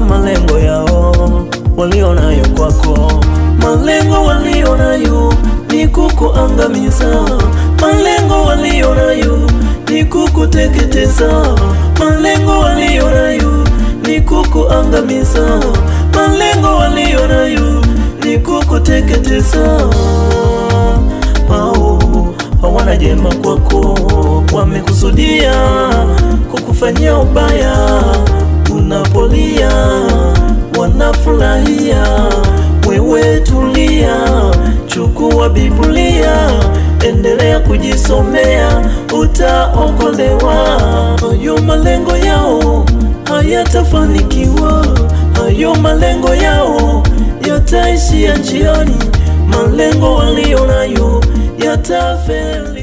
malengo yao walionayo kwako. Malengo walionayo ni kukuangamiza, malengo walionayo ni kukuteketeza, malengo walionayo ni kukuangamiza, malengo walionayo ni kukuteketeza. Hawana jema kwako, wamekusudia kukufanyia ubaya. Unapolia wanafurahia, wewe tulia, chukua Biblia, endelea kujisomea, utaokolewa. Hayo malengo yao hayatafanikiwa, hayo malengo yao yataishia njiani, malengo walionayo yatafeli.